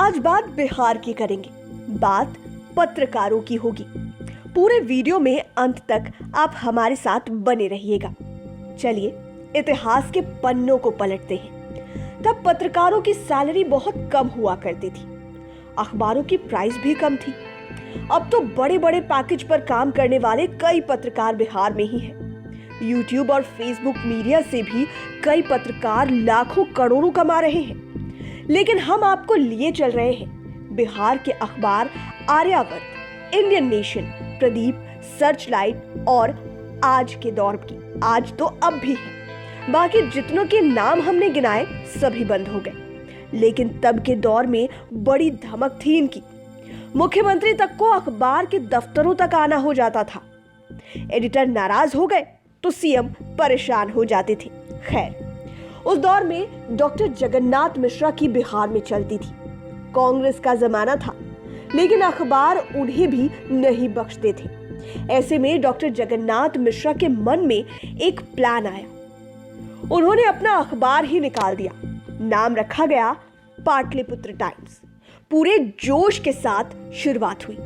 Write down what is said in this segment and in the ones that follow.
आज बात बिहार की करेंगे, बात पत्रकारों की होगी। पूरे वीडियो में अंत तक आप हमारे साथ बने रहिएगा। चलिए इतिहास के पन्नों को पलटते हैं। तब पत्रकारों की सैलरी बहुत कम हुआ करती थी, अखबारों की प्राइस भी कम थी। अब तो बड़े बड़े पैकेज पर काम करने वाले कई पत्रकार बिहार में ही हैं। यूट्यूब और फेसबुक मीडिया से भी कई पत्रकार लाखों करोड़ों कमा रहे हैं। लेकिन हम आपको लिए चल रहे हैं बिहार के अखबार Aryavarta, Indian Nation, Pradeep, Searchlight और आज के दौर की। आज तो अब भी है, बाकी जितनों के नाम हमने गिनाए सभी बंद हो गए। लेकिन तब के दौर में बड़ी धमक थी इनकी। मुख्यमंत्री तक को अखबार के दफ्तरों तक आना हो जाता था। एडिटर नाराज हो गए तो सीएम परेशान हो जाते थे। खैर, उस दौर में डॉक्टर जगन्नाथ मिश्रा की बिहार में चलती थी। कांग्रेस का जमाना था, लेकिन अखबार उन्हें भी नहीं बख्शते थे। ऐसे में डॉक्टर जगन्नाथ मिश्रा के मन में एक प्लान आया। उन्होंने अपना अखबार ही निकाल दिया। नाम रखा गया पाटलिपुत्र टाइम्स। पूरे जोश के साथ शुरुआत हुई।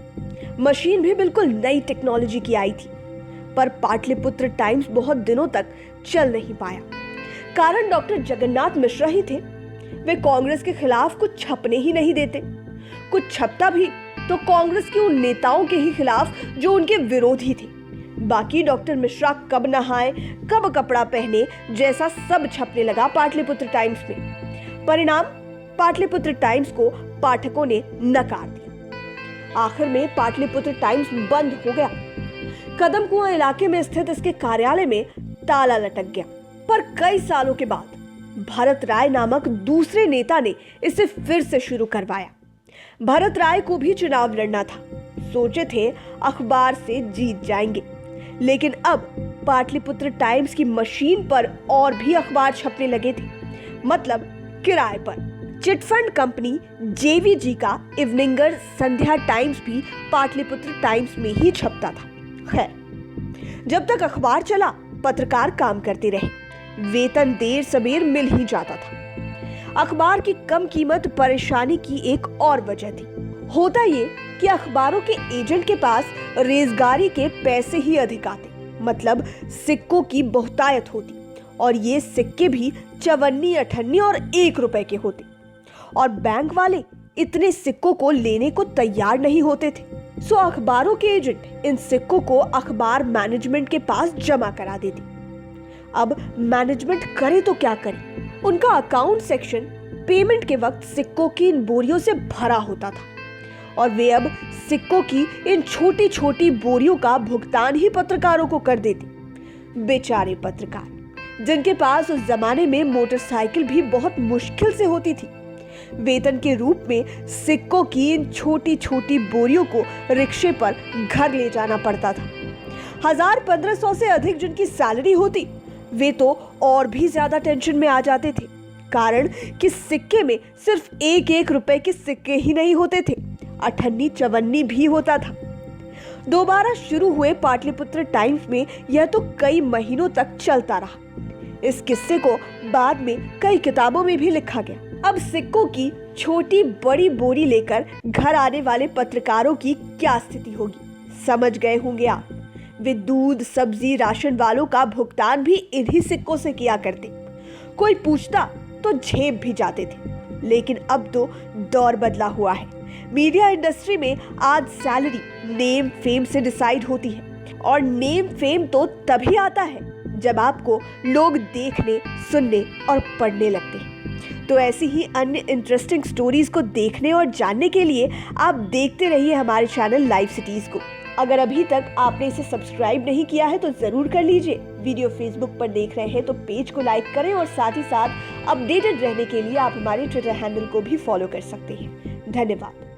मशीन भी बिल्कुल नई टेक्नोलॉजी की आई थी, पर पाटलिपुत्र टाइम्स बहुत दिनों तक चल नहीं पाया। कारण डॉक्टर जगन्नाथ मिश्रा ही थे। वे कांग्रेस के खिलाफ कुछ छपने ही नहीं देते। कुछ छपता भी तो कांग्रेस के उन नेताओं के ही खिलाफ जो उनके विरोधी थे। बाकी डॉक्टर मिश्रा कब नहाए, कब कपड़ा पहने जैसा सब छपने लगा पाटलिपुत्र टाइम्स में। परिणाम, पाटलिपुत्र टाइम्स को पाठकों ने नकार दिया। आखिर में पाटलिपुत्र टाइम्स बंद हो गया। कदम कुआं इलाके में स्थित इसके कार्यालय में ताला लटक गया। पर कई सालों के बाद भरत राय नामक दूसरे नेता ने इसे फिर से शुरू करवाया। भरत राय को भी चुनाव लड़ना था। सोचे थे अखबार से जीत जाएंगे। लेकिन अब पाटलिपुत्र टाइम्स की मशीन पर और भी अखबार छपने लगे थे, मतलब किराए पर। चिटफंड कंपनी जेवीजी का इवनिंगर संध्या टाइम्स भी पाटलिपुत्र टाइम्स में ही छपता था। खैर, जब तक अखबार चला पत्रकार काम करते रहे। वेतन देर सबेर मिल ही जाता था। अखबार की कम कीमत परेशानी की एक और वजह थी। होता ये कि अखबारों के एजेंट के पास रेजगारी के पैसे ही अधिक आते, मतलब सिक्कों की बहुतायत होती। और ये सिक्के भी 54, 58 और 1 रुपए के होते। और बैंक वाले इतने सिक्कों को लेने को तैयार नहीं होते थे। सो अखबारों के एजेंट इन सिक्कों को अखबार मैनेजमेंट के पास जमा करा देते। अब मैनेजमेंट करे तो क्या करे? उनका अकाउंट सेक्शन पेमेंट के वक्त सिक्कों की इन बोरियों से भरा होता था और वे अब सिक्कों की इन छोटी छोटी बोरियों का भुगतान ही पत्रकारों को कर देते। बेचारे पत्रकार, जिनके पास उस जमाने में मोटरसाइकिल भी बहुत मुश्किल से होती थी। वेतन के रूप में सिक्कों की इन छोटी छोटी बोरियों को रिक्शे पर घर ले जाना पड़ता था। 1000-1500 से अधिक जिनकी सैलरी होती, वे तो और भी ज्यादा टेंशन में आ जाते थे। कारण कि सिक्के में सिर्फ 1-1 रुपए के सिक्के ही नहीं होते थे, 58, 54 भी होता था। दोबारा शुरू हुए पाटलिपुत्र टाइम्स में यह तो कई महीनों तक चलता रहा। इस किस्से को बाद में कई किताबों में भी लिखा गया। अब सिक्कों की छोटी बड़ी बोरी लेकर घर आने वाले पत्रकारों की क्या स्थिति होगी, समझ गए होंगे आप। वे दूध, सब्जी, राशन वालों का भुगतान भी इन्हीं सिक्कों से किया करते। कोई पूछता तो झेप भी जाते थे। लेकिन अब तो दौर बदला हुआ है। मीडिया इंडस्ट्री में आज सैलरी नेम फेम से डिसाइड होती है। और नेम फेम तो तभी आता है जब आपको लोग देखने, सुनने और पढ़ने लगते हैं। तो ऐसी ही अन्य इंटरेस्टिंग स्टोरीज को देखने और जानने के लिए आप देखते रहिए हमारे चैनल लाइव सिटीज को। अगर अभी तक आपने इसे सब्सक्राइब नहीं किया है तो जरूर कर लीजिए। वीडियो फेसबुक पर देख रहे हैं तो पेज को लाइक करें और साथ ही साथ अपडेटेड रहने के लिए आप हमारे ट्विटर हैंडल को भी फॉलो कर सकते हैं। धन्यवाद।